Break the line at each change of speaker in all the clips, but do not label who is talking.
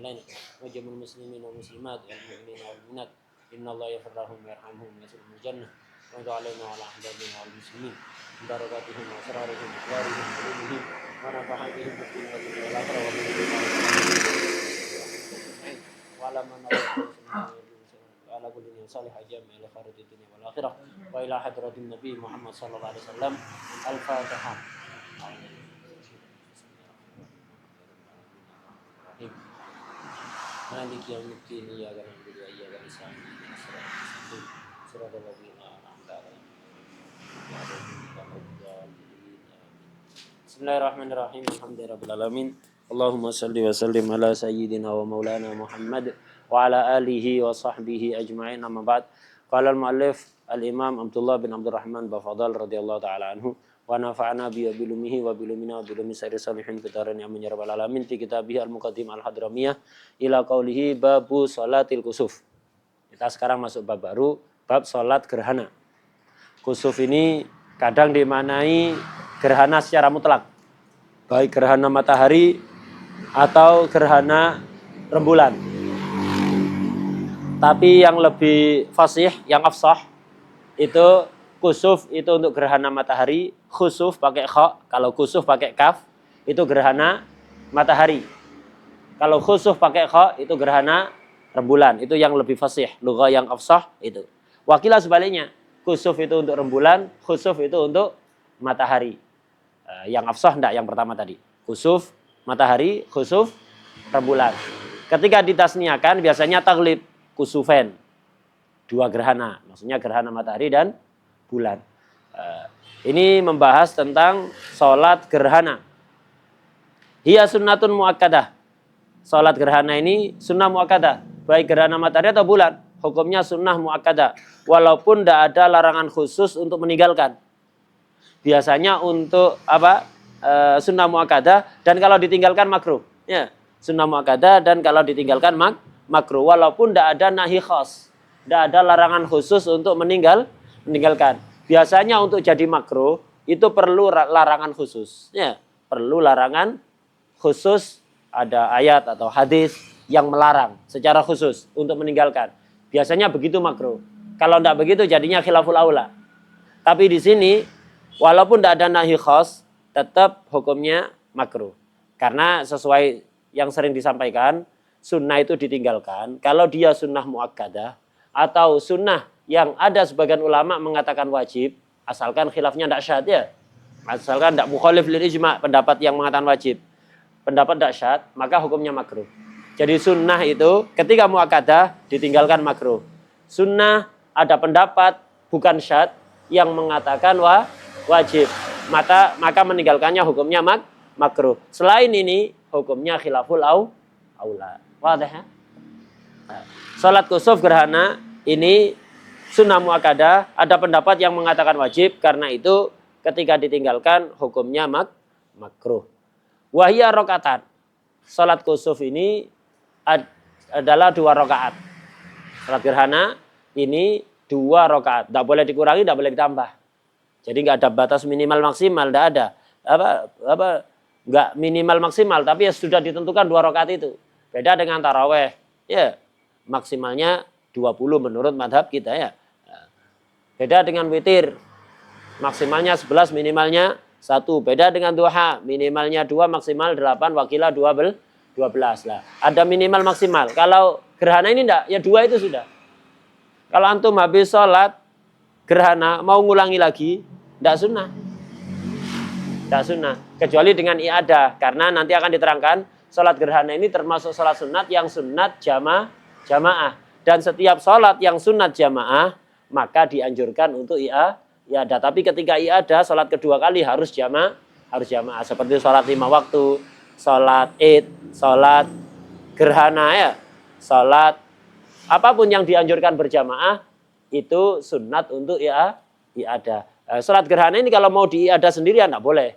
alaina wa jamil muslimin wal muslimat wal mu'minina wal mu'minat innallaha yaghfiru lahum wa yarhamhum wa yadkhuluhum jannah wa yad'u alaina wa ala ahbabina wal muslimin barakatuhum wa asrarihim wa warihim wa ulumihim wa nafa'atihim fid dunya wal akhirah wa ala man ala kulli salih ajami ila khairid dunya wal akhirah wa ila hadratin nabi Muhammad sallallahu alaihi wasallam. Al-Fatihah. Malik yaumiddin iyyaka na'budu wa iyyaka nasta'in shiratal ladzina an'amta 'alaihim Bismillahirrahmanirrahim. Alhamdulillahirabbil alamin. Allahumma shalli wa sallim ala sayyidina wa maulana Muhammad wa ala alihi wa sahbihi ajma'in. Amma ba'd. Qala al-mu'allif al-Imam Abdullah bin Abdurrahman Bafadal radhiyallahu ta'ala anhu wa nafa'ana bi bilumihi wa bilumina wa bilumi sayyidil salihin fitaran ya rabbal alamin fi kitabih al-muqaddim al-hadramiyah ila qaulihi babu salatil kusuf. Kita sekarang masuk bab baru, bab salat gerhana. Kusuf ini kadang dimaknai gerhana secara mutlak, baik gerhana matahari atau gerhana rembulan. Tapi yang lebih fasih, yang afsah itu kusuf itu untuk gerhana matahari, khusuf pakai kha, kalau kusuf pakai kaf itu gerhana matahari. Kalau khusuf pakai kha itu gerhana rembulan. Itu yang lebih fasih, lughah yang afsah itu. Wakilah sebaliknya, kusuf itu untuk rembulan, khusuf itu untuk matahari. Yang afsah enggak yang pertama tadi. Kusuf matahari, khusuf rembulan. Ketika ditasniakan biasanya taglib, kusufen. Dua gerhana, maksudnya gerhana matahari dan bulan. Ini membahas tentang sholat gerhana. Hiya sunnatun muakkadah. Sholat gerhana ini sunnah muakkadah, baik gerhana matahari atau bulan. Hukumnya sunnah muakkadah, walaupun tidak ada larangan khusus untuk meninggalkan. Biasanya untuk apa? Sunnah muakkadah, dan kalau ditinggalkan makruh. Ya, sunnah muakkadah dan kalau ditinggalkan makruh, walaupun tidak ada nahi khas, tidak ada larangan khusus untuk meninggalkan. Biasanya untuk jadi makruh itu perlu larangan khusus. Ya, perlu larangan khusus, ada ayat atau hadis yang melarang secara khusus untuk meninggalkan. Biasanya begitu makruh. Kalau tidak begitu jadinya khilaful aula. Tapi di sini walaupun tidak ada nahi khas, tetap hukumnya makruh. Karena sesuai yang sering disampaikan, sunnah itu ditinggalkan. Kalau dia sunnah muakkadah atau sunnah yang ada sebagian ulama mengatakan wajib, asalkan khilafnya tidak syad ya. Asalkan tidak mukhalif lil ijma', pendapat yang mengatakan wajib. Pendapat tidak syad, maka hukumnya makruh. Jadi sunnah itu ketika muakkadah ditinggalkan makruh. Sunnah ada pendapat bukan syad yang mengatakan wajib. Maka meninggalkannya hukumnya makruh. Selain ini hukumnya khilaful aula. Wadah ya? Salat kusuf gerhana ini sunnah muakkadah, ada pendapat yang mengatakan wajib, karena itu ketika ditinggalkan hukumnya makruh. Wahia rokatan. Salat kusuf ini adalah 2 rakaat. Salat gerhana ini 2 rakaat. Tidak boleh dikurangi, tidak boleh ditambah. Jadi nggak ada batas minimal maksimal, tidak ada. Nggak minimal maksimal, tapi ya sudah ditentukan 2 rakaat itu. Beda dengan taraweh. Ya, maksimalnya 20 menurut madhab kita ya. Beda dengan witir, maksimalnya 11, minimalnya 1. Beda dengan duha, minimalnya 2, maksimal 8, wakilah 12 lah. Ada minimal maksimal. Kalau gerhana ini enggak, ya 2 itu sudah. Kalau antum habis sholat gerhana, mau ngulangi lagi, enggak sunnah. Enggak sunnah. Kecuali dengan i'adah, karena nanti akan diterangkan, sholat gerhana ini termasuk sholat sunat yang sunat jamaah. Dan setiap sholat yang sunat jamaah, maka dianjurkan untuk i'adah. Tapi ketika i'adah, sholat kedua kali harus jamaah. Seperti sholat 5 waktu, sholat id, sholat gerhana ya, sholat apapun yang dianjurkan berjamaah itu sunat untuk i'adah. Sholat gerhana ini kalau mau di-i'adah sendirian tidak boleh.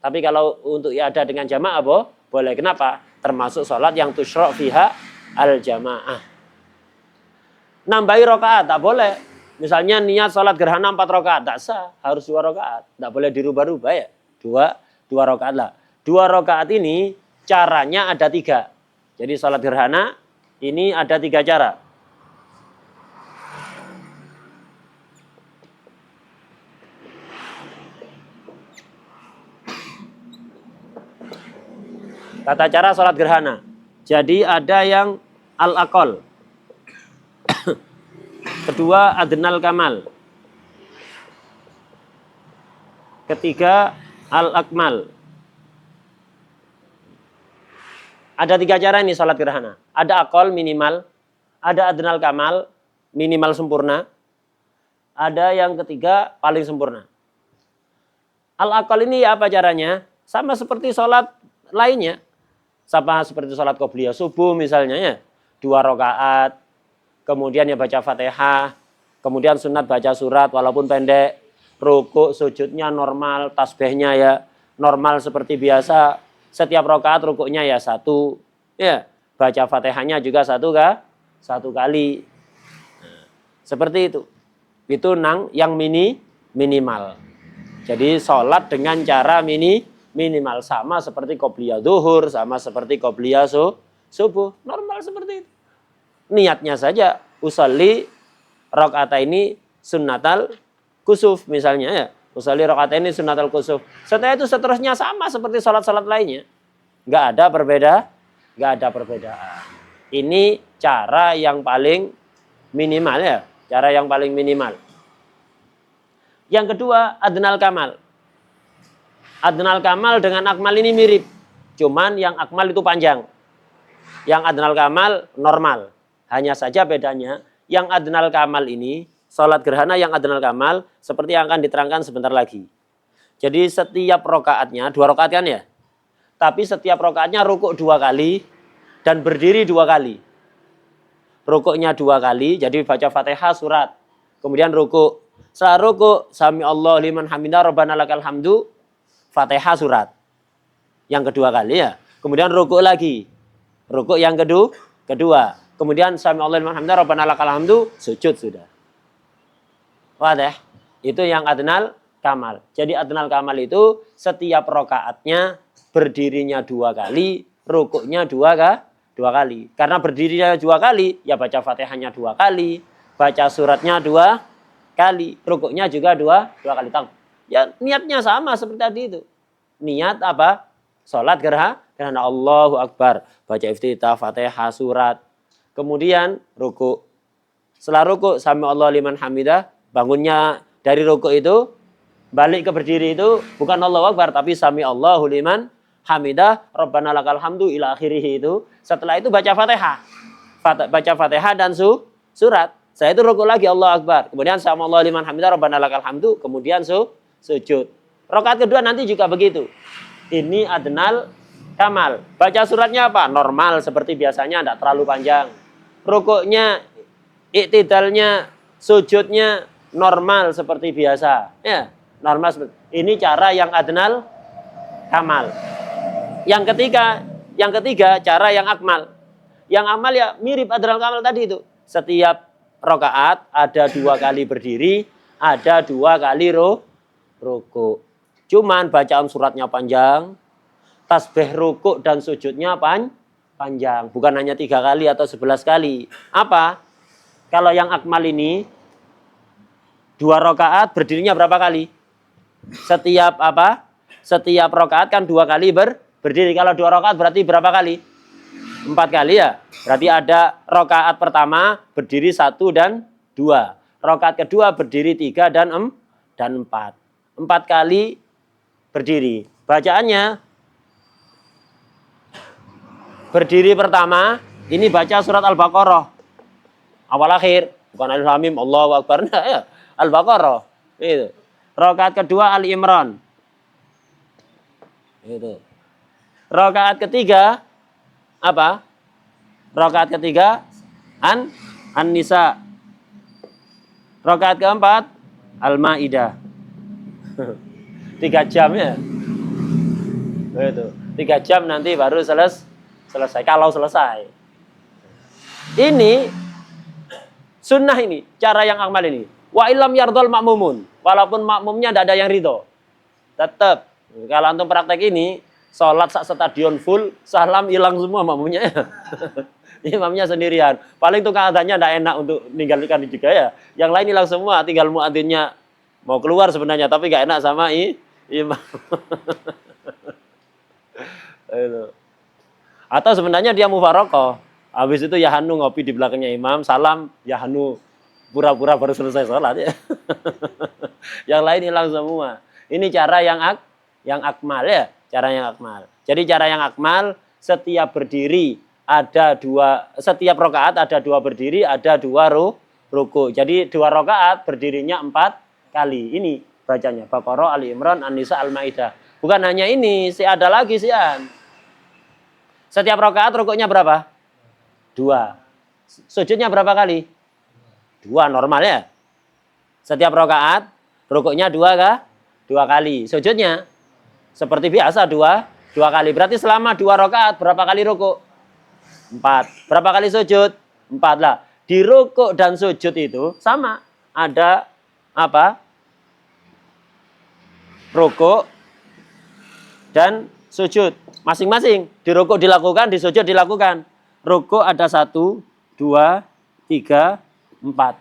Tapi kalau untuk i'adah dengan jamaah boleh. Kenapa? Termasuk sholat yang tusyra' fiha al-jamaah. Nambahi rakaat tak boleh. Misalnya niat sholat gerhana 4 rakaat, tak sah, harus 2 rakaat. Tak boleh dirubah-rubah ya. 2 rakaat lah. 2 rakaat ini caranya ada 3. Jadi sholat gerhana ini ada 3 cara. Tata cara sholat gerhana. Jadi ada yang al-aqal. Kedua adnal kamal. Ketiga al-akmal. Ada 3 cara ini sholat gerhana. Ada aqal minimal. Ada adnal kamal minimal sempurna. Ada yang ketiga paling sempurna. Al-aqal ini ya apa caranya? Sama seperti sholat lainnya. Sama seperti sholat qobliyah subuh misalnya ya. 2 rakaat. Kemudian ya baca Fatihah. Kemudian sunat baca surat walaupun pendek. Rukuk sujudnya normal. Tasbihnya ya normal seperti biasa. Setiap rakaat rukuknya ya 1. Ya. Baca Fatihahnya juga 1 kali. Nah, seperti itu. Itu yang minimal. Jadi sholat dengan cara minimal sama seperti qobliyah zuhur, sama seperti qobliyah subuh, normal seperti itu. Niatnya saja usolli rakaataini sunnatal kusuf misalnya ya. Usolli rakaataini sunnatal kusuf. Setelah itu seterusnya sama seperti salat-salat lainnya. Enggak ada perbedaan. Ini cara yang paling minimal ya, cara yang paling minimal. Yang kedua adnal kamal. Adnal kamal dengan akmal ini mirip. Cuman yang akmal itu panjang. Yang adnal kamal normal. Hanya saja bedanya yang adnal kamal ini, sholat gerhana yang adnal kamal seperti yang akan diterangkan sebentar lagi. Jadi setiap rokaatnya, 2 rokaat kan ya? Tapi setiap rokaatnya rukuk 2 kali dan berdiri 2 kali. Rukuknya 2 kali, jadi baca Fatihah surat. Kemudian rukuk. Setelah rukuk, sami Allah liman hamidah rabbana lakal hamdu. Fatihah surat. Yang kedua kali ya. Kemudian rukuk lagi. Rukuk yang kedua. Kemudian sami Allah liman hamidah rabbana lakal hamdu, sujud sudah. Wadah. Itu yang adnal kamal. Jadi adnal kamal itu setiap rakaatnya berdirinya 2 kali, rukuknya 2 kali. Karena berdirinya 2 kali, ya baca Fatihahnya 2 kali, baca suratnya 2 kali, rukuknya juga 2 kali. Ya niatnya sama seperti tadi itu. Niat apa? Sholat gerhana Allahu Akbar. Baca iftitah, Fatihah, surat. Kemudian rukuk. Setelah rukuk, sami Allah liman hamidah. Bangunnya dari rukuk itu, balik ke berdiri itu, bukan Allahu Akbar, tapi sami Allahu liman hamidah. Rabbana lakal hamdu ila akhirih itu. Setelah itu baca Fatihah. Baca Fatihah dan surat. Setelah itu rukuk lagi Allahu Akbar. Kemudian sami Allah liman hamidah. Rabbana lakal hamdu. Kemudian sujud. Rakaat kedua nanti juga begitu. Ini adnal kamal. Baca suratnya apa? Normal seperti biasanya, tidak terlalu panjang. Rukuknya, iktidalnya, sujudnya normal seperti biasa. Ya, normal seperti. Ini cara yang adnal kamal. Yang ketiga cara yang akmal. Yang amal ya mirip adnal kamal tadi itu. Setiap rakaat ada 2 kali berdiri, ada 2 kali rukuk. Cuman bacaan suratnya panjang, tasbih rukuk dan sujudnya panjang. Bukan hanya 3 kali atau 11 kali. Apa? Kalau yang akmal ini 2 rakaat berdirinya berapa kali? Setiap rakaat kan 2 kali berdiri. Kalau 2 rakaat berarti berapa kali? 4 kali ya. Berarti ada rakaat pertama berdiri 1 dan 2. Rakaat kedua berdiri 3 dan 4. 4 kali berdiri. Bacaannya berdiri pertama ini baca surat Al-Baqarah awal akhir, bukan Alif Lam Mim Allahu Akbar. Nah, ya. Al-Baqarah itu. Rakaat kedua Ali Imran. Itu. Rakaat ketiga apa? Rakaat ketiga An-Nisa. Rakaat keempat Al-Maidah. 3 jam ya. Itu. 3 jam nanti baru selesai. Kalau selesai. Ini sunnah ini, cara yang akmal ini. Wa illam yardol makmumun. Walaupun makmumnya tidak ada yang ridho. Tetap. Kalau antum praktek ini, sholat sak stadion full, salam hilang semua makmumnya ya. Imamnya sendirian. Paling tukang adanya tidak enak untuk ninggalkan juga ya. Yang lain hilang semua, tinggal muadzinnya mau keluar sebenarnya, tapi nggak enak sama imam. Atau sebenarnya dia mufarokoh. Habis itu Yahanu ngopi di belakangnya imam, salam, Yahanu pura-pura baru selesai sholat ya. Yang lain hilang semua. Ini cara yang akmal ya, cara yang akmal. Jadi cara yang akmal, setiap berdiri ada dua, setiap rakaat ada dua berdiri, ada dua ruku. Jadi 2 rakaat berdirinya 4 kali. Ini bacanya Baqarah, Ali Imran, An-Nisa, Al-Maidah. Bukan hanya ini, ada lagi sian. Setiap rakaat rukuknya berapa? 2. Sujudnya berapa kali? 2 normal ya. Setiap rakaat rukuknya 2 kah? 2 kali. Sujudnya seperti biasa 2 kali. Berarti selama 2 rakaat berapa kali rukuk? 4. Berapa kali sujud? 4 lah. Di rukuk dan sujud itu sama. Ada apa? Rukuk dan sujud. Masing-masing. Di rukuk dilakukan, di sujud dilakukan. Rukuk ada 1, 2, 3, 4.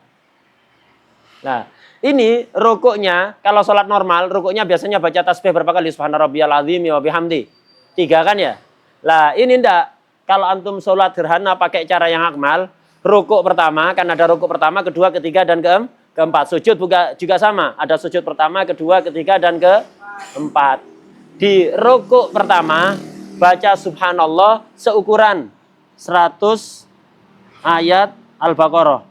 Nah, ini rukuknya, kalau sholat normal, rukuknya biasanya baca tasbih berapa kali? Subhana rabbiyal azim wa bihamdi. 3 kan ya? Lah, ini enggak. Kalau antum sholat gerhana pakai cara yang akmal, rukuk pertama, kan ada rukuk pertama, kedua, ketiga, dan keempat. Sujud juga sama. Ada sujud pertama, kedua, ketiga, dan keempat. Di rukuk pertama, baca subhanallah seukuran 100 ayat Al-Baqarah.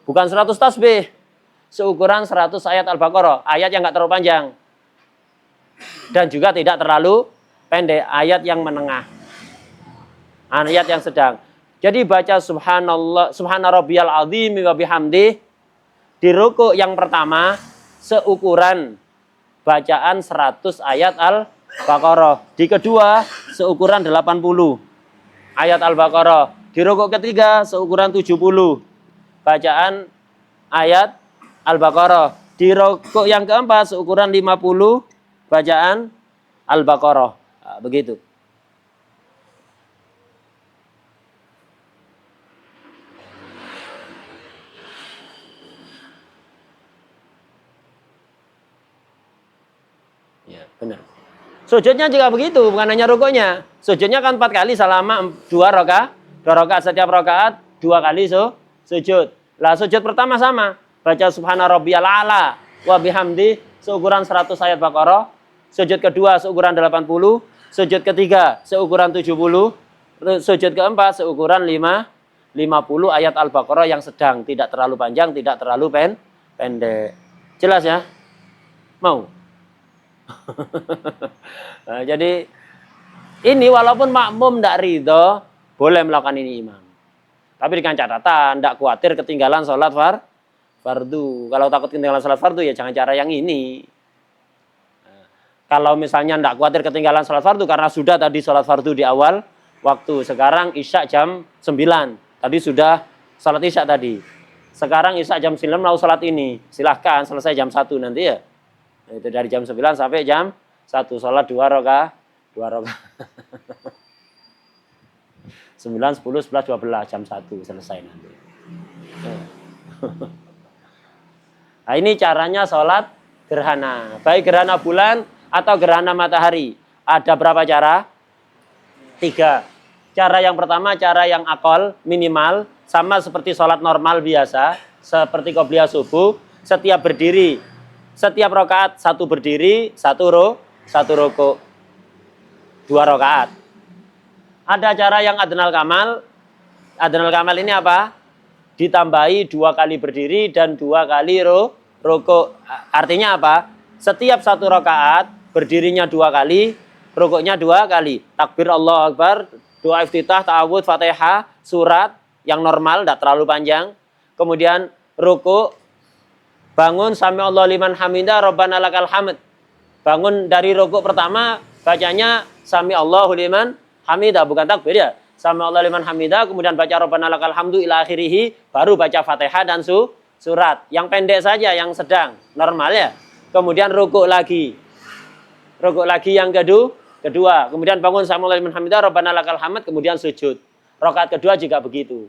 Bukan 100 tasbih. Seukuran 100 ayat Al-Baqarah. Ayat yang nggak terlalu panjang. Dan juga tidak terlalu pendek. Ayat yang menengah. Ayat yang sedang. Jadi baca subhanallah, subhana rabbiyal azim wa bihamdi. Di rukuk yang pertama seukuran bacaan 100 ayat Al-Baqarah. Di kedua seukuran 80 ayat Al-Baqarah. Di rukuk ketiga seukuran 70 bacaan ayat Al-Baqarah. Di rukuk yang keempat seukuran 50 bacaan Al-Baqarah. Nah, begitu. Ya, benar. Sujudnya juga begitu, bukan hanya rukuknya. Sujudnya kan 4 kali selama 2 rakaat. 2 rakaat, setiap rakaat 2 kali sujud. Lah sujud pertama sama, baca subhana rabbiyal a'la wa bihamdi seukuran 100 ayat Baqarah. Sujud kedua seukuran 80, sujud ketiga seukuran 70, sujud keempat seukuran 50 ayat Al-Baqarah yang sedang, tidak terlalu panjang, tidak terlalu pendek. Jelas ya? Mau? Nah, jadi ini walaupun makmum tidak ridho, boleh melakukan ini imam. Tapi dengan catatan, tidak khawatir ketinggalan sholat fardu. Kalau takut ketinggalan sholat fardu, ya jangan cara yang ini. Nah, kalau misalnya tidak khawatir ketinggalan sholat fardu, karena sudah tadi sholat fardu di awal waktu. Sekarang isya jam 9. Tadi sudah sholat isya tadi. Sekarang isya jam 9 mau sholat ini. Silahkan selesai jam 1 nanti ya. Itu dari jam 9 sampai jam 1. Sholat 2 rakaat. 9, 10, 11, 12. Jam 1 selesai nanti. Nah, ini caranya sholat gerhana. Baik gerhana bulan atau gerhana matahari. Ada berapa cara? 3. Cara yang pertama, cara yang akal, minimal. Sama seperti sholat normal biasa. Seperti qobliyah subuh. Setiap berdiri. Setiap rakaat 1 berdiri, 1 rukuk. 2 rakaat. Ada cara yang adnal kamal. Adnal kamal ini apa? Ditambahi 2 kali berdiri dan 2 kali rukuk. Artinya apa? Setiap 1 rakaat berdirinya 2 kali, rukuknya 2 kali. Takbir Allahu Akbar, doa iftitah, ta'awudz, Fatihah, surat yang normal, tidak terlalu panjang. Kemudian rukuk. Bangun sami Allah liman hamidah Rabbana lakal hamd. Bangun dari rukuk pertama bacanya sami Allahu liman hamidah, bukan takbir ya. Sami Allah liman hamidah, kemudian baca Rabbana lakal hamdu ila akhirih, baru baca Fatihah dan surat. Yang pendek saja, yang sedang, normal ya. Kemudian rukuk lagi. Rukuk lagi yang kedua. Kemudian bangun sami'allahu liman hamidah, Rabbana lakal hamd, kemudian sujud. Rakaat kedua juga begitu.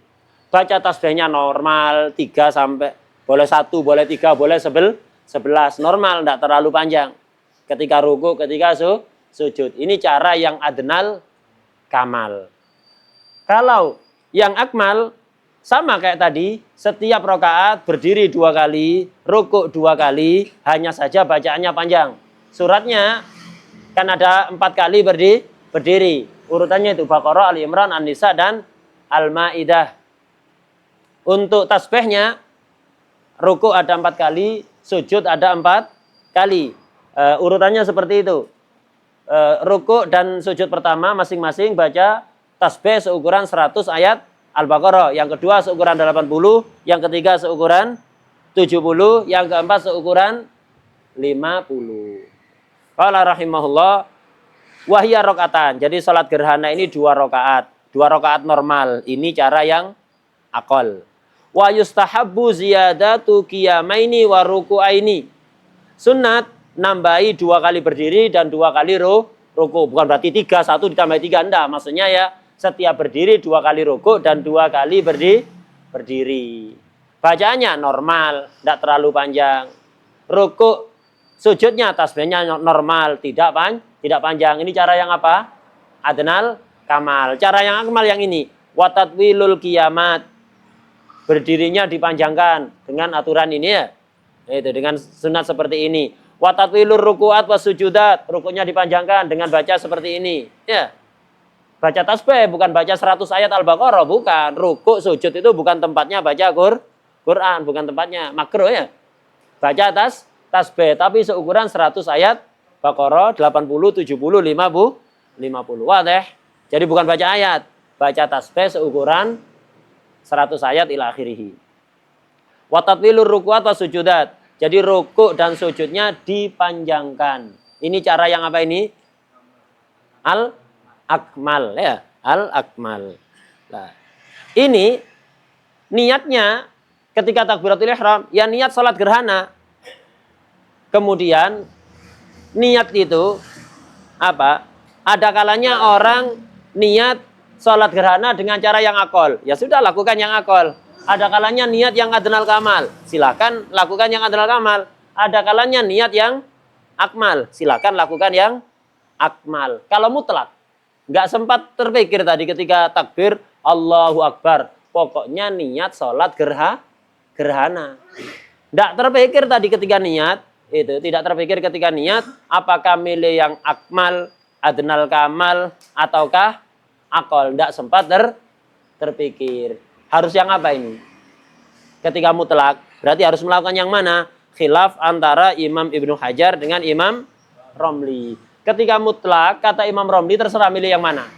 Baca tasbihnya normal, 3 sampai, boleh 1, boleh 3, boleh 11, normal, tidak terlalu panjang. Ketika ruku, ketika sujud. Ini cara yang adnal kamal. Kalau yang akmal, sama kayak tadi, setiap rakaat berdiri 2 kali, ruku 2 kali, hanya saja bacaannya panjang. Suratnya kan ada 4 kali berdiri. Urutannya itu Baqarah, Ali Imran, An-Nisa, dan Al-Ma'idah. Untuk tasbihnya, ruku ada 4 kali, sujud ada 4 kali. Urutannya seperti itu. Ruku dan sujud pertama masing-masing baca tasbih seukuran 100 ayat Al-Baqarah. Yang kedua seukuran 80, yang ketiga seukuran 70, yang keempat seukuran 50. Qala rahimahullah, wahya rakaatan. Jadi salat gerhana ini 2 rakaat. 2 rakaat normal. Ini cara yang akal. Wa yustahabbu ziyadatu qiyamaini wa ruku'aini. Sunnat nambahi 2 kali berdiri dan 2 kali ruku. Bukan berarti 3, 1 ditambah 3, enggak. Maksudnya ya setiap berdiri 2 kali ruku dan 2 kali berdiri. Bacaannya normal, tidak terlalu panjang. Ruku, sujudnya, tasbihnya normal, tidak panjang. Ini cara yang apa? Adnal kamal. Cara yang akmal yang ini. Watatwilul kiamat. Berdirinya dipanjangkan dengan aturan ini ya. Itu dengan sunat seperti ini. Watatwilur ruku'at wasujudat. Rukunya dipanjangkan dengan baca seperti ini. Ya. Baca tasbih bukan baca 100 ayat Al-Baqarah, bukan. Ruku, sujud itu bukan tempatnya baca Quran, bukan tempatnya. Makruh ya. Baca tasbih tapi seukuran 100 ayat Baqarah, 80, 70, 50. Wah deh. Jadi bukan baca ayat, baca tasbih seukuran 100 ayat ila akhirih. Wa tatwilur ruku'at wa sujudat. Jadi ruku' dan sujudnya dipanjangkan. Ini cara yang apa ini? Al-akmal ya, al-akmal. Nah, ini niatnya ketika takbiratul ihram, ya niat salat gerhana. Kemudian niat itu apa? Ada kalanya orang niat salat gerhana dengan cara yang akal. Ya sudah, lakukan yang akal. Ada kalanya niat yang adnal kamal. Silakan lakukan yang adnal kamal. Ada kalanya niat yang akmal. Silakan lakukan yang akmal. Kalau mutlak, nggak sempat terpikir tadi ketika takbir Allahu Akbar. Pokoknya niat salat gerhana. Nggak terpikir tadi ketika niat. Itu tidak terpikir ketika niat. Apakah milih yang akmal, adnal kamal, ataukah akal. Nggak sempat terpikir. Harus yang apa ini? Ketika mutlak, berarti harus melakukan yang mana? Khilaf antara Imam Ibnu Hajar dengan Imam Romli. Ketika mutlak, kata Imam Romli terserah milih yang mana.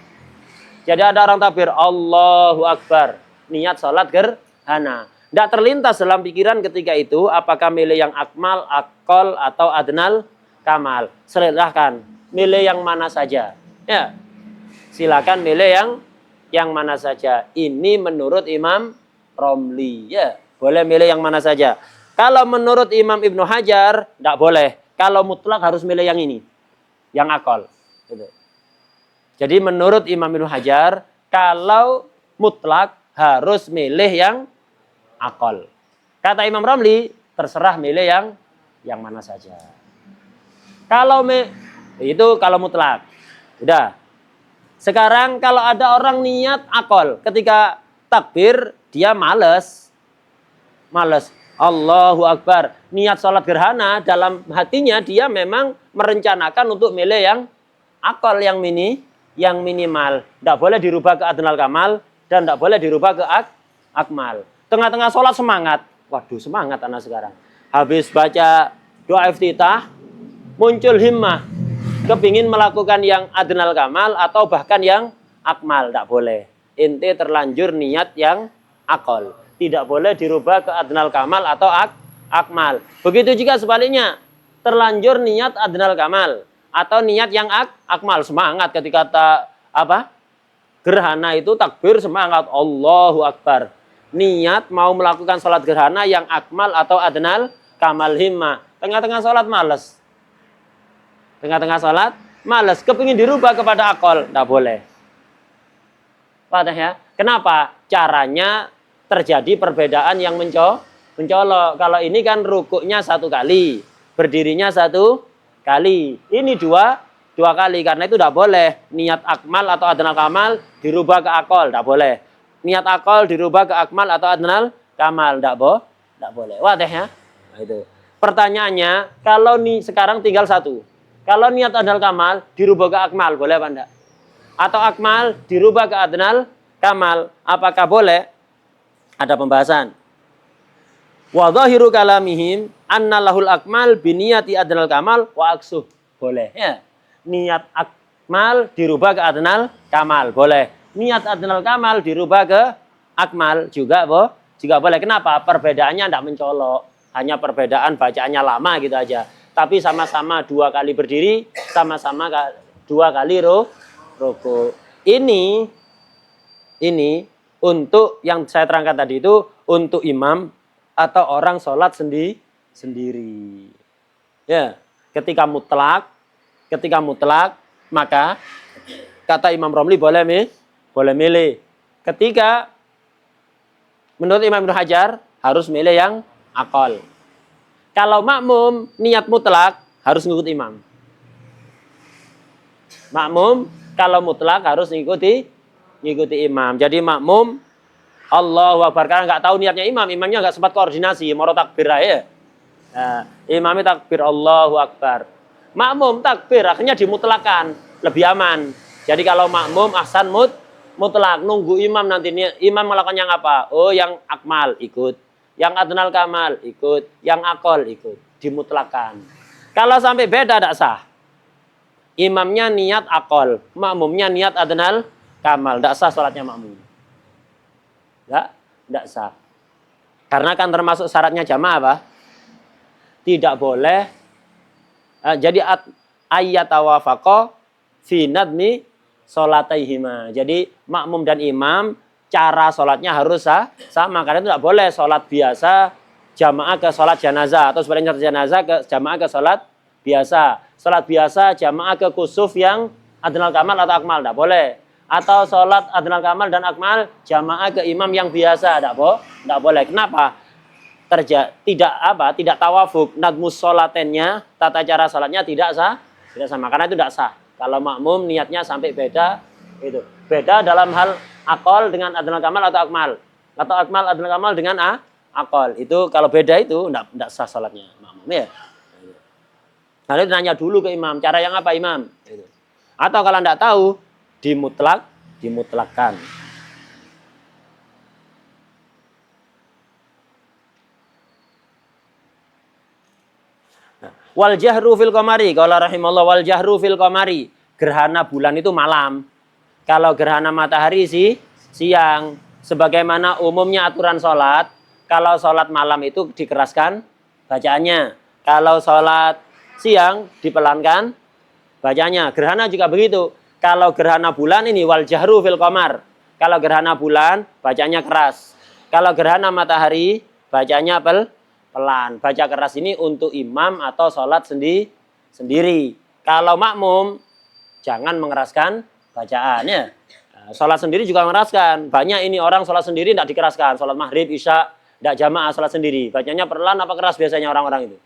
Jadi ada orang takbir, Allahu Akbar. Niat salat gerhana. Tidak terlintas dalam pikiran ketika itu, apakah milih yang akmal, akal, atau adnal kamal. Silahkan, milih yang mana saja. Ya, silakan milih yang mana saja. Ini menurut Imam Romli. Ya, boleh milih yang mana saja. Kalau menurut Imam Ibnu Hajar, tidak boleh. Kalau mutlak harus milih yang ini. Yang akal. Gitu. Jadi menurut Imam Ibnu Hajar, kalau mutlak harus milih yang akal. Kata Imam Romli, terserah milih yang mana saja. Kalau itu kalau mutlak. Udah. Sekarang kalau ada orang niat akal, ketika takbir dia males. Allahu Akbar. Niat sholat gerhana, dalam hatinya dia memang merencanakan untuk milih yang akal, yang minimal. Tidak boleh dirubah ke adnal kamal dan tidak boleh dirubah ke akmal. Tengah-tengah sholat semangat. Waduh, semangat anak sekarang. Habis baca doa iftitah, muncul himmah. Kepingin melakukan yang adnal kamal atau bahkan yang akmal. Tidak boleh. Inti terlanjur niat yang akal. Tidak boleh dirubah ke adnal kamal atau akmal. Begitu juga sebaliknya. Terlanjur niat adnal kamal atau niat yang akmal. Semangat ketika gerhana itu takbir semangat. Allahu Akbar. Niat mau melakukan sholat gerhana yang akmal atau adnal kamal himmah. Tengah-tengah sholat males. Tengah-tengah sholat Males, kepingin dirubah kepada akol, tidak boleh. Paham ya? Kenapa? Caranya terjadi perbedaan yang mencolok. Kalau ini kan rukuknya 1 kali, berdirinya 1 kali. Ini dua kali, karena itu tidak boleh. Niat akmal atau adnal kamal dirubah ke akol, tidak boleh. Niat akol dirubah ke akmal atau adnal kamal, tidak boleh. Wadah ya? Nah, itu. Pertanyaannya, kalau nih sekarang tinggal 1. Kalau niat adnal kamal dirubah ke akmal, boleh apa enggak? Atau akmal dirubah ke adnal kamal, apakah boleh? Ada pembahasan. Wa dhahiru kalamihim anna lahul akmal biniyati adnal kamal wa aksuh. Boleh ya. Niat akmal dirubah ke adnal kamal, boleh. Niat adnal kamal dirubah ke akmal juga boleh. Kenapa? Perbedaannya tidak mencolok. Hanya perbedaan bacaannya lama gitu aja. Tapi sama-sama 2 kali berdiri, sama-sama 2 kali rukuk. Ini untuk yang saya terangkan tadi itu untuk imam atau orang sholat sendiri. Ya, ketika mutlak maka kata Imam Romli boleh milih. Ketika menurut Imam Ibnu Hajar harus milih yang akal. Kalau makmum niat mutlak harus ngikut imam. Makmum kalau mutlak harus ngikuti imam. Jadi makmum Allahu Akbar, karena nggak tahu niatnya imamnya nggak sempat koordinasi, moro takbir aja. Nah, imamnya takbir Allahu Akbar. Makmum takbir akhirnya dimutlakan, lebih aman. Jadi kalau makmum ahsan mutlak, nunggu imam nanti imam melakukan yang apa? Oh, yang akmal ikut, yang adnal kamal ikut, yang akol ikut, dimutlakan. Kalau sampai beda tidak sah. Imamnya niat akol, makmumnya niat adnal kamal, tidak sah sholatnya makmum. Tidak sah. Karena kan termasuk syaratnya jamaah apa? Tidak boleh. Jadi ayat tawafaqa fi nadmi sholataihima. Jadi makmum dan imam cara sholatnya harus sama. Karena itu tidak boleh sholat biasa jamaah ke sholat jenazah atau sebaliknya jenazah ke jamaah ke sholat biasa. Sholat biasa jamaah ke kusuf yang adnal kamal atau akmal, tidak boleh. Atau sholat adnal kamal dan akmal jamaah ke imam yang biasa, tidak boleh. Kenapa? Tidak tawafuk, nadmus sholatennya, tata cara sholatnya tidak sama, karena itu tidak sah. Kalau makmum niatnya sampai beda, itu beda dalam hal akol dengan adnal kamal atau akmal adnal kamal dengan akol. Itu kalau beda itu tidak sah sholatnya makmum ya. Lalu nanya dulu ke imam, cara yang apa imam? Atau kalau tidak tahu, dimutlakkan. Wal jahru fil qamari, qala rahimallahu wal jahru fil qamari. Gerhana bulan itu malam. Kalau gerhana matahari siang. Sebagaimana umumnya aturan sholat, kalau sholat malam itu dikeraskan bacaannya. Kalau sholat siang dipelankan bacanya. Gerhana juga begitu. Kalau gerhana bulan ini wal jahru fil qamar. Kalau gerhana bulan bacanya keras. Kalau gerhana matahari bacanya pelan. Baca keras ini untuk imam atau sholat sendiri. Kalau makmum jangan mengeraskan bacaannya. Nah, sholat sendiri juga mengeraskan. Banyak ini orang sholat sendiri tidak dikeraskan. Sholat maghrib, isya, tidak jamaah sholat sendiri. Bacanya pelan apa keras biasanya orang-orang itu?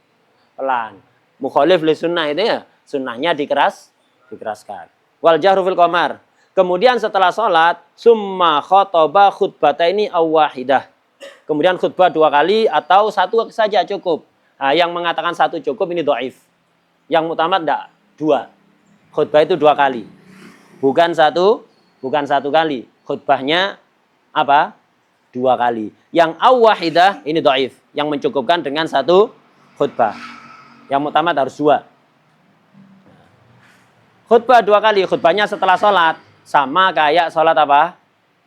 Pelan. Mukhalif li sunnah itu ya. Sunnahnya dikeraskan. Wal jahru fil qamar. Kemudian setelah sholat, summa khotoba khutbataini aw wahidah. Kemudian khutbah 2 kali atau 1 saja cukup. Nah, yang mengatakan 1 cukup ini dhaif. Yang mutamad enggak, 2. Khutbah itu 2 kali. Bukan satu kali. Khutbahnya apa? 2 kali. Yang aw wahidah ini dhaif. Yang mencukupkan dengan 1 khutbah. Yang mutamad harus 2. Khutbah 2 kali, khutbahnya setelah sholat. Sama kayak sholat apa?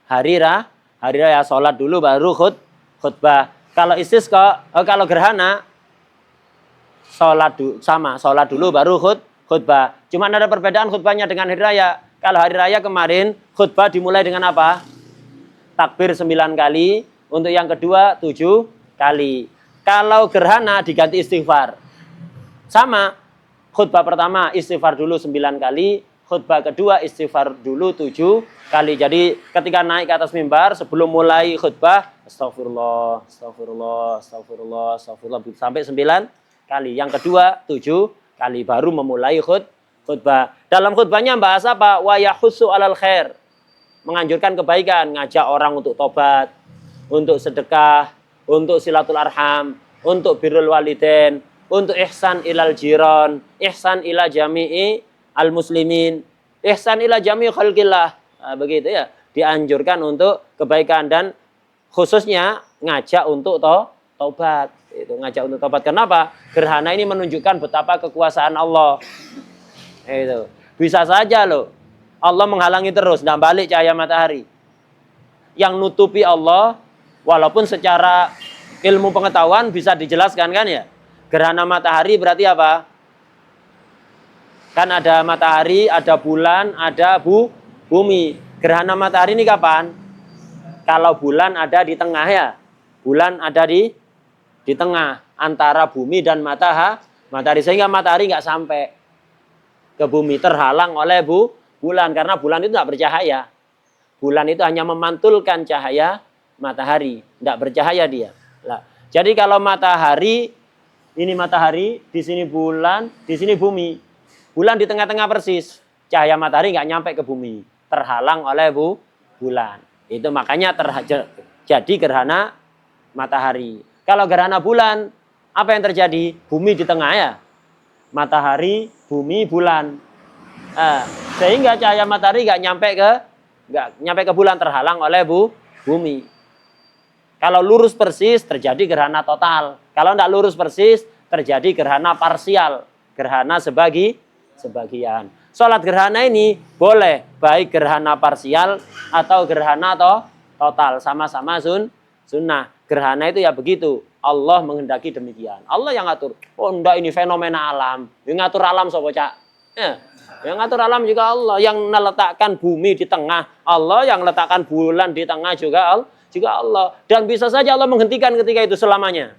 Hari raya, sholat dulu baru khutbah. Kalau istisqa, kalau gerhana, sholat dulu baru khutbah. Cuma ada perbedaan khutbahnya dengan hari raya. Kalau hari raya kemarin, khutbah dimulai dengan apa? Takbir 9 kali, untuk yang kedua 7 kali. Kalau gerhana diganti istighfar. Sama, Khutbah pertama istighfar dulu 9 kali, khutbah kedua istighfar dulu 7 kali. Jadi ketika naik ke atas mimbar sebelum mulai khutbah astagfirullah, astagfirullah, astagfirullah, astagfirullah sampai 9 kali. Yang kedua 7 kali baru memulai khutbah. Dalam khutbahnya bahas apa? Wa yahussu alal khair. Menganjurkan kebaikan, ngajak orang untuk tobat, untuk sedekah, untuk silatul arham, untuk birrul walidain, untuk ihsan ilal jiran, ihsan ila jami'i al muslimin, ihsan ila jami'i khalqillah. Nah, begitu ya. Dianjurkan untuk kebaikan dan khususnya ngajak untuk taubat. Itu ngajak untuk taubat. Kenapa? Gerhana ini menunjukkan betapa kekuasaan Allah. Itu. Bisa saja loh. Allah menghalangi terus, tidak balik cahaya matahari. Yang nutupi Allah, walaupun secara ilmu pengetahuan bisa dijelaskan kan ya. Gerhana matahari berarti apa? Kan ada matahari, ada bulan, ada bumi. Gerhana matahari ini kapan? Kalau bulan ada di tengah ya. Bulan ada di tengah antara bumi dan matahari. Sehingga matahari nggak sampai ke bumi, terhalang oleh bulan. Karena bulan itu tidak bercahaya. Bulan itu hanya memantulkan cahaya matahari. Tidak bercahaya dia. Nah, jadi kalau matahari, ini matahari, di sini bulan, di sini bumi. Bulan di tengah-tengah persis. Cahaya matahari nggak nyampe ke bumi. Terhalang oleh bulan. Itu makanya terjadi gerhana matahari. Kalau gerhana bulan, apa yang terjadi? Bumi di tengah ya. Matahari, bumi, bulan. Sehingga cahaya matahari nggak nyampe ke bulan, terhalang oleh bumi. Kalau lurus persis terjadi gerhana total. Kalau tidak lurus persis terjadi gerhana parsial, gerhana sebagian. Sholat gerhana ini boleh baik gerhana parsial atau gerhana total, sama-sama sunnah. Gerhana itu ya begitu. Allah menghendaki demikian. Allah yang ngatur. Oh enggak, ini fenomena alam. Yang ngatur alam sapa cak? Ya. Yang ngatur alam juga Allah. Yang meletakkan bumi di tengah Allah, yang meletakkan bulan di tengah juga Allah. Dan bisa saja Allah menghentikan ketika itu selamanya.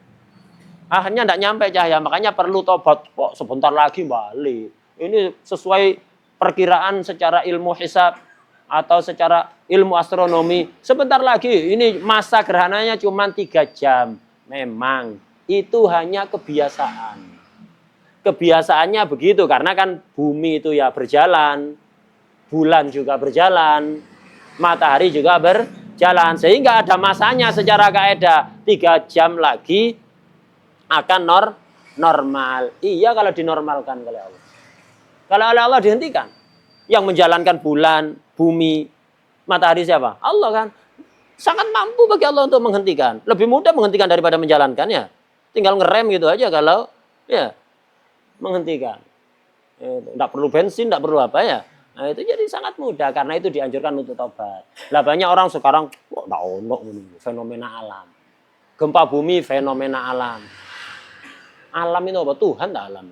Akhirnya tidak nyampe cahaya, makanya perlu tobat. Kok sebentar lagi balik. Ini sesuai perkiraan secara ilmu hisab atau secara ilmu astronomi. Sebentar lagi, ini masa gerhananya cuma 3 jam. Memang itu hanya kebiasaan. Kebiasaannya begitu karena kan bumi itu ya berjalan, bulan juga berjalan, matahari juga berjalan, sehingga ada masanya secara kaidah 3 jam lagi akan normal. Iya kalau dinormalkan oleh Allah. Kalau oleh Allah dihentikan. Yang menjalankan bulan, bumi, matahari siapa? Allah kan. Sangat mampu bagi Allah untuk menghentikan. Lebih mudah menghentikan daripada menjalankannya. Tinggal ngerem gitu aja kalau ya menghentikan. Tidak perlu bensin, tidak perlu apa ya. Nah, itu jadi sangat mudah karena itu dianjurkan untuk tobat. Lah banyak orang sekarang fenomena alam. Gempa bumi fenomena alam. Alam itu apa? Tuhan tak alam.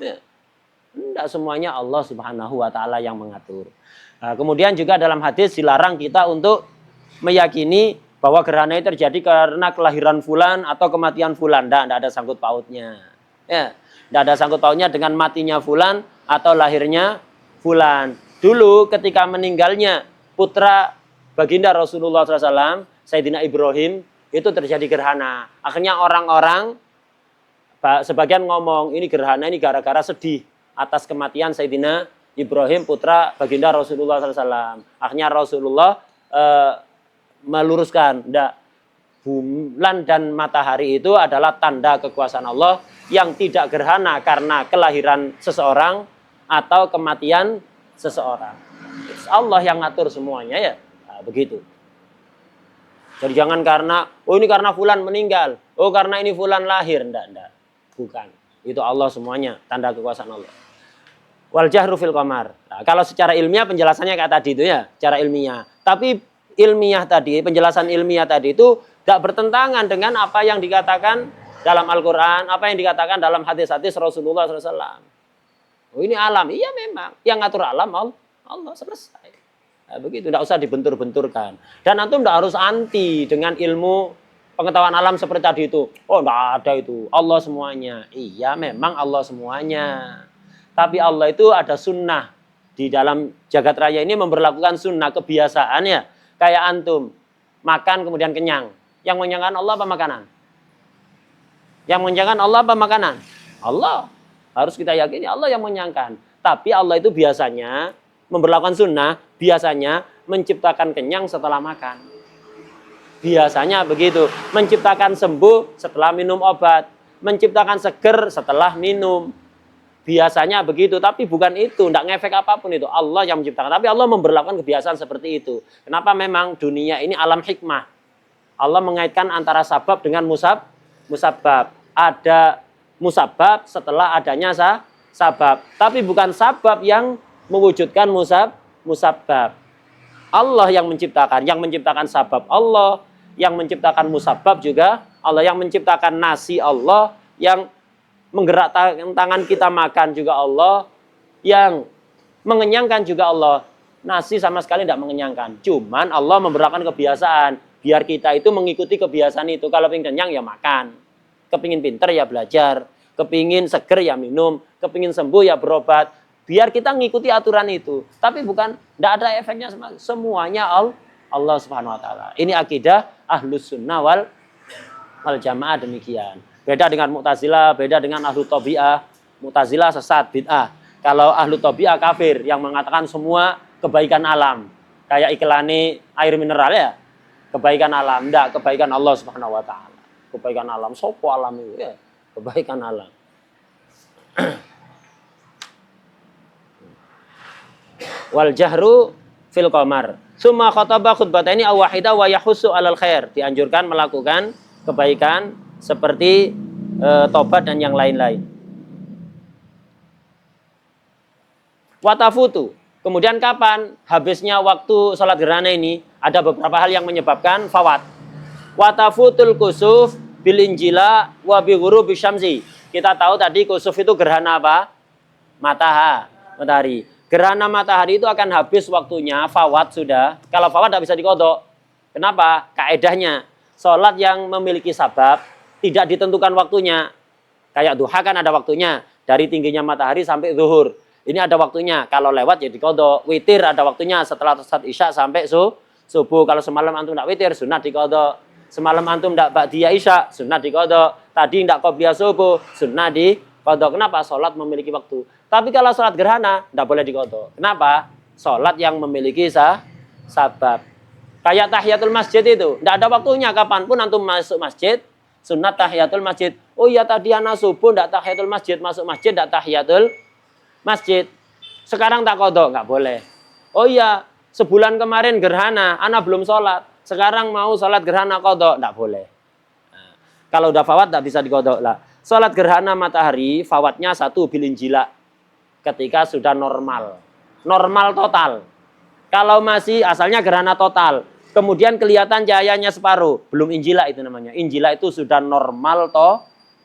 Ya. Tidak semuanya Allah Subhanahu wa taala yang mengatur. Nah, kemudian juga dalam hadis dilarang kita untuk meyakini bahwa gerhana itu terjadi karena kelahiran fulan atau kematian fulan. Tidak ada sangkut pautnya. Ya. Tidak ada sangkut pautnya dengan matinya fulan atau lahirnya fulan. Dulu ketika meninggalnya putra baginda Rasulullah SAW, Sayyidina Ibrahim, itu terjadi gerhana. Akhirnya orang-orang sebagian ngomong ini gerhana ini gara-gara sedih atas kematian Sayyidina Ibrahim putra baginda Rasulullah SAW. Akhirnya Rasulullah meluruskan, enggak, bulan dan matahari itu adalah tanda kekuasaan Allah yang tidak gerhana karena kelahiran seseorang atau kematian seseorang. Allah yang ngatur semuanya ya. Nah, begitu. Jadi jangan karena ini karena fulan meninggal, karena ini fulan lahir, enggak. Bukan. Itu Allah semuanya, tanda kekuasaan Allah. Wal jahru fil qamar. Nah, kalau secara ilmiah penjelasannya kayak tadi itu ya, secara ilmiah. Tapi ilmiah tadi, penjelasan ilmiah tadi itu tidak bertentangan dengan apa yang dikatakan dalam Al-Quran, apa yang dikatakan dalam hadis-hadis Rasulullah SAW. Ini alam, iya memang. Yang ngatur alam Allah, selesai. Nah, begitu, tidak usah dibentur-benturkan. Dan antum tidak harus anti dengan ilmu pengetahuan alam seperti tadi itu. Oh, tidak ada itu. Allah semuanya. Iya, memang Allah semuanya. Tapi Allah itu ada sunnah. Di dalam jagat raya ini memberlakukan sunnah, kebiasaan ya. Kayak antum, makan kemudian kenyang. Yang mengenyangkan Allah apa makanan? Yang mengenyangkan Allah apa makanan? Allah. Harus kita yakini Allah yang mengenyangkan. Tapi Allah itu biasanya memberlakukan sunnah, biasanya menciptakan kenyang setelah makan. Biasanya begitu. Menciptakan sembuh setelah minum obat. Menciptakan seger setelah minum. Biasanya begitu. Tapi bukan itu. Tidak ngefek apapun itu. Allah yang menciptakan. Tapi Allah memberlakukan kebiasaan seperti itu. Kenapa memang dunia ini alam hikmah. Allah mengaitkan antara sabab dengan musabab. Ada musabab setelah adanya sabab. Tapi bukan sabab yang mewujudkan musabab. Allah yang menciptakan sabab Allah, yang menciptakan musabab juga Allah, yang menciptakan nasi Allah, yang menggerakkan tangan kita makan juga Allah, yang mengenyangkan juga Allah. Nasi sama sekali tidak mengenyangkan. Cuman Allah memberlakukan kebiasaan biar kita itu mengikuti kebiasaan itu. Kalau pengen kenyang ya makan, kepingin pinter ya belajar, kepingin seger ya minum, kepingin sembuh ya berobat. Biar kita ngikuti aturan itu. Tapi bukan, tidak ada efeknya semuanya Allah Subhanahu wa taala. Ini akidah Ahlus Sunnah wal Jamaah demikian. Beda dengan Mu'tazilah, beda dengan Ahlu Tabi'ah. Mu'tazilah sesat, bid'ah. Kalau Ahlu Tabi'ah kafir yang mengatakan semua kebaikan alam. Kayak iklani air mineral ya. Kebaikan alam, enggak, kebaikan Allah Subhanahu wa taala. Kebaikan alam, sopo alam itu ya. Kebaikan alam. Wal jahru fil qamar. Summa khataba khutbataini aw wahida wa yahussu 'alal khair. Dianjurkan melakukan kebaikan seperti tobat dan yang lain-lain. Watafutu. Kemudian kapan habisnya waktu salat gerhana ini? Ada beberapa hal yang menyebabkan fawat. Watafutul kusuf bil injila wa bi ghurubi syamsi. Kita tahu tadi kusuf itu gerhana apa? Matahari. Gerhana matahari itu akan habis waktunya, fawat sudah. Kalau fawat tidak bisa dikodok. Kenapa? Kaedahnya, sholat yang memiliki sabab tidak ditentukan waktunya. Kayak duha kan ada waktunya, dari tingginya matahari sampai zuhur. Ini ada waktunya, kalau lewat ya dikodok. Witir ada waktunya setelah sholat isya sampai subuh. Kalau semalam antum tidak witir, sunat dikodok. Semalam antum tidak ba'diyah isya, sunat dikodok. Tadi tidak qobliyah subuh, sunat dikodok. Kenapa? Sholat memiliki waktu. Tapi kalau sholat gerhana, tidak boleh dikodok. Kenapa? Sholat yang memiliki sabab. Kayak tahiyatul masjid itu. Tidak ada waktunya. Kapanpun antum masuk masjid, sunat tahiyatul masjid. Oh iya tadi anak subuh, tidak tahiyatul masjid. Masuk masjid, tidak tahiyatul masjid. Sekarang tak kodok, nggak boleh. Oh iya, sebulan kemarin gerhana, anak belum sholat. Sekarang mau sholat gerhana kodok, tidak boleh. Nah, kalau udah fawat, tidak bisa dikodok lah. Sholat gerhana matahari, fawatnya 1 bilin jila. Ketika sudah normal total. Kalau masih asalnya gerhana total, kemudian kelihatan cahayanya separuh, belum injila itu namanya. Injila itu sudah normal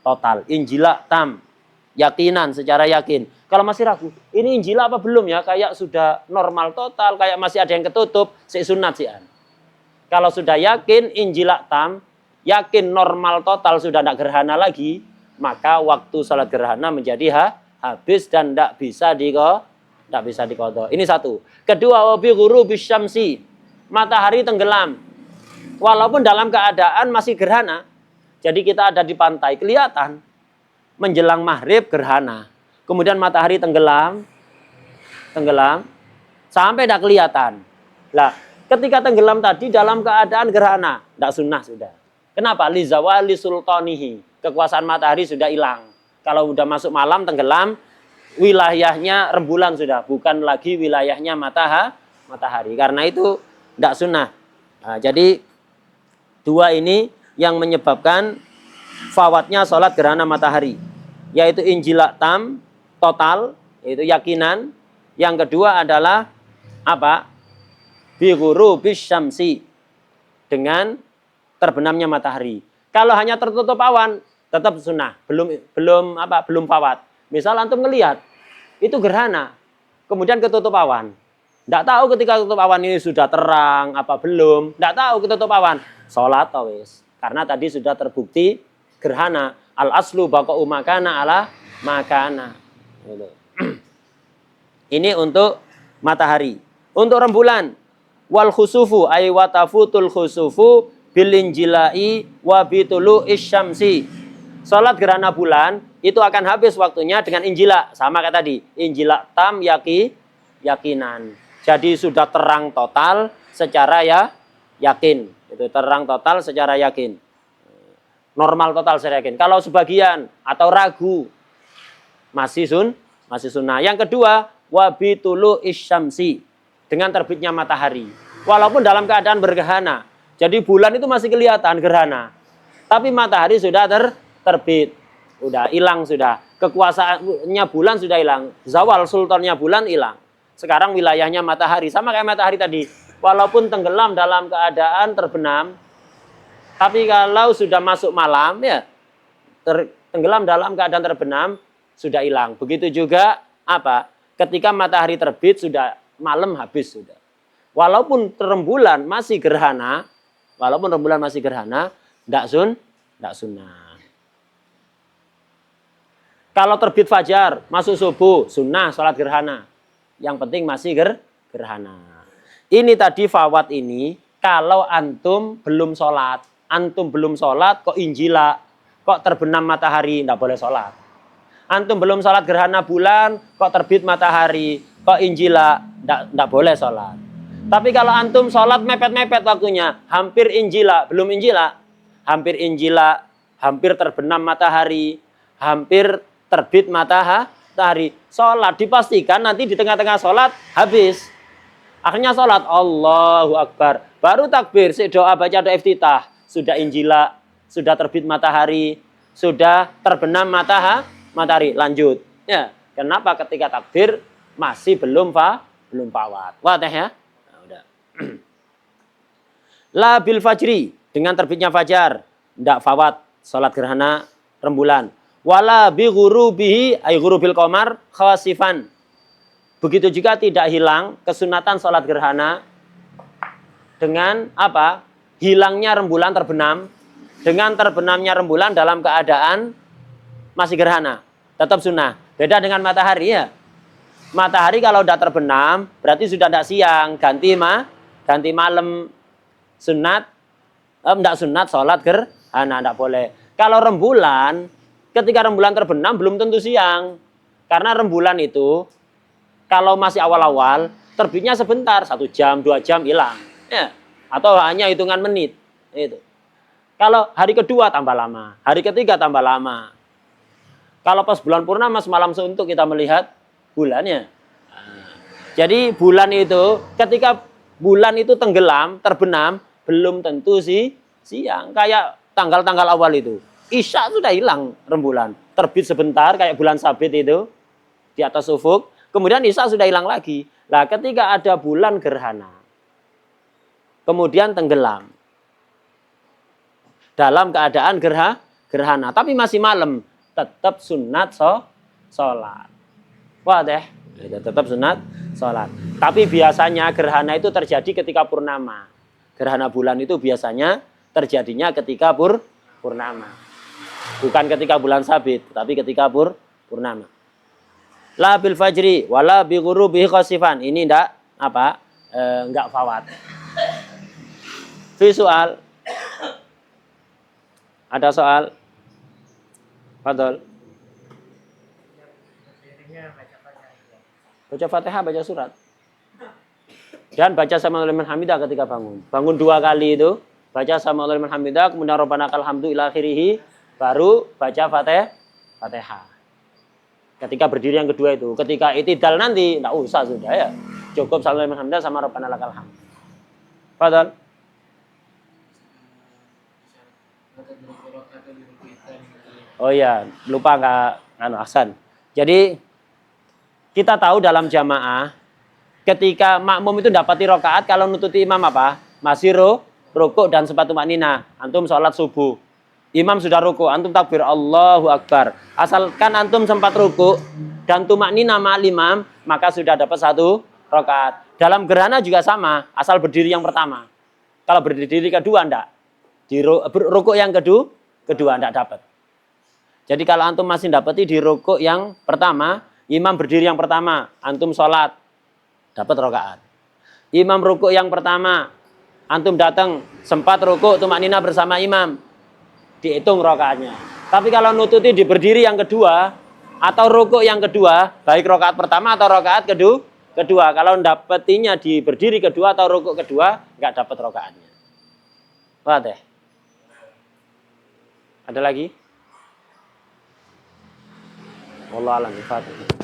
total. Injila tam, yakinan, secara yakin. Kalau masih ragu, ini injila apa belum ya? Kayak sudah normal total, kayak masih ada yang ketutup, sunat sih. Kalau sudah yakin injila tam, yakin normal total, sudah tidak gerhana lagi, maka waktu salat gerhana menjadi habis dan tidak bisa dikodok. Ini satu. Kedua, wabi ghurubi syamsi. Matahari tenggelam. Walaupun dalam keadaan masih gerhana. Jadi kita ada di pantai, kelihatan. Menjelang maghrib gerhana. Kemudian matahari tenggelam. Sampai tidak kelihatan. Lah, ketika tenggelam tadi dalam keadaan gerhana. Tidak sunnah sudah. Kenapa? Lizawali sultanihi. Kekuasaan matahari sudah hilang. Kalau udah masuk malam tenggelam, wilayahnya rembulan sudah, bukan lagi wilayahnya matahari. Karena itu tidak sunnah. Nah, jadi dua ini yang menyebabkan fawatnya sholat gerhana matahari, yaitu injila tam total, yaitu yakinan. Yang kedua adalah apa? Bi ghurubis syamsi, dengan terbenamnya matahari. Kalau hanya tertutup awan, tetap sunnah, belum fawat. Misal antum ngelihat itu gerhana, kemudian ketutup awan. Tidak tahu ketika ketutup awan ini sudah terang apa belum. Tidak tahu ketutup awan. Sholat wis. Karena tadi sudah terbukti gerhana. Al aslu baqa'u makana ala makana. Gitu. Ini untuk matahari. Untuk rembulan, wal khusufu ay watafutul khusufu bilinjilai wa bitulu isyamsi. Salat gerhana bulan itu akan habis waktunya dengan injila, sama kayak tadi, injila tam yakinan. Jadi sudah terang total secara yakin. Itu terang total secara yakin. Normal total secara yakin. Kalau sebagian atau ragu masih sunnah. Yang kedua, wabitulu isyamsi, dengan terbitnya matahari. Walaupun dalam keadaan bergerhana. Jadi bulan itu masih kelihatan gerhana. Tapi matahari sudah terbit. Udah hilang sudah. Kekuasaannya bulan sudah hilang. Zawal sultannya bulan hilang. Sekarang wilayahnya matahari. Sama kayak matahari tadi. Walaupun tenggelam dalam keadaan terbenam. Tapi kalau sudah masuk malam, ya tenggelam dalam keadaan terbenam, sudah hilang. Begitu juga apa? Ketika matahari terbit sudah malam habis sudah. Walaupun rembulan masih gerhana, tidak sunnah. Kalau terbit fajar, masuk subuh, sunnah sholat gerhana. Yang penting masih gerhana. Ini tadi fawat ini, kalau antum belum sholat kok injila, kok terbenam matahari, tidak boleh sholat. Antum belum sholat gerhana bulan, kok terbit matahari, kok injila, tidak boleh sholat. Tapi kalau antum sholat mepet-mepet waktunya, hampir injila, belum injila, hampir terbenam matahari, hampir terbit matahari, sholat dipastikan nanti di tengah-tengah sholat habis. Akhirnya sholat, Allahu Akbar, baru takbir, doa baca doa iftitah, sudah injila, sudah terbit matahari, sudah terbenam matahari, lanjut. Ya, kenapa ketika takbir masih belum fawat? Wadah ya? Nah, udah. La bil fajri, dengan terbitnya fajar, tidak fawat salat gerhana rembulan. Wala bi ghurubihi ay ghurubil qamar khasifan. Begitu juga tidak hilang kesunatan salat gerhana dengan apa? Hilangnya rembulan terbenam, dengan terbenamnya rembulan dalam keadaan masih gerhana, tetap sunnah. Beda dengan matahari ya. Matahari kalau sudah terbenam, berarti sudah tidak siang, ganti malam. Sunat, tidak sunat, sholat gerhana, tidak boleh. Kalau rembulan, ketika rembulan terbenam belum tentu siang. Karena rembulan itu, kalau masih awal-awal, terbitnya sebentar, 1 jam, 2 jam hilang. Ya. Atau hanya hitungan menit. Itu. Kalau hari kedua tambah lama, hari ketiga tambah lama. Kalau pas bulan purnama semalam suntuk kita melihat bulannya. Jadi bulan itu, ketika bulan itu tenggelam, terbenam, belum tentu siang. Kayak tanggal-tanggal awal itu. Isya sudah hilang rembulan. Terbit sebentar, kayak bulan sabit itu, di atas ufuk. Kemudian Isya sudah hilang lagi. Nah, ketika ada bulan gerhana, kemudian tenggelam dalam keadaan gerhana, tapi masih malam, tetap sunat sholat. Wah deh, tetap sunat sholat. Tapi biasanya gerhana itu terjadi ketika purnama. Gerhana bulan itu biasanya terjadinya ketika purnama. Bukan ketika bulan sabit, tapi ketika purnama. La bil fajri wala bi ghurubihi khasifan. Ini enggak fawat. Visual. Ada soal? Fadol. Baca Fatihah, baca surat. Dan baca sama liman hamidah ketika bangun. Bangun 2 kali itu, baca sama liman hamidah, kemudian Rabbana lakal hamdu ila akhirih, baru baca Fatihah. Ketika berdiri yang kedua itu, ketika itidal nanti, enggak usah sudah ya. Cukup sama liman hamidah sama Rabbana lakal hamdu. Fadol. Oh iya, lupa Hasan. Jadi kita tahu dalam jamaah ketika makmum itu dapati rakaat kalau nututi imam apa? Masih rukuk dan sempat tumakninah. Antum sholat subuh. Imam sudah rukuk, antum takbir Allahu Akbar. Asalkan antum sempat rukuk dan tumakninah ma'al imam, maka sudah dapat 1 rakaat. Dalam gerhana juga sama, asal berdiri yang pertama. Kalau berdiri kedua enggak. Di rukuk yang kedua enggak dapat. Jadi kalau antum masih dapati di rukuk yang pertama, Imam berdiri yang pertama, antum sholat, dapat rakaat. Imam rukuk yang pertama, antum datang, sempat rukuk, tumaknina bersama imam, dihitung rakaatnya. Tapi kalau nututi di berdiri yang kedua, atau rukuk yang kedua, baik rakaat pertama atau rakaat kedua. Kalau dapetinya di berdiri kedua atau rukuk kedua, nggak dapat rakaatnya. Paham deh? Ada lagi? Wallahu a'lam bishawab.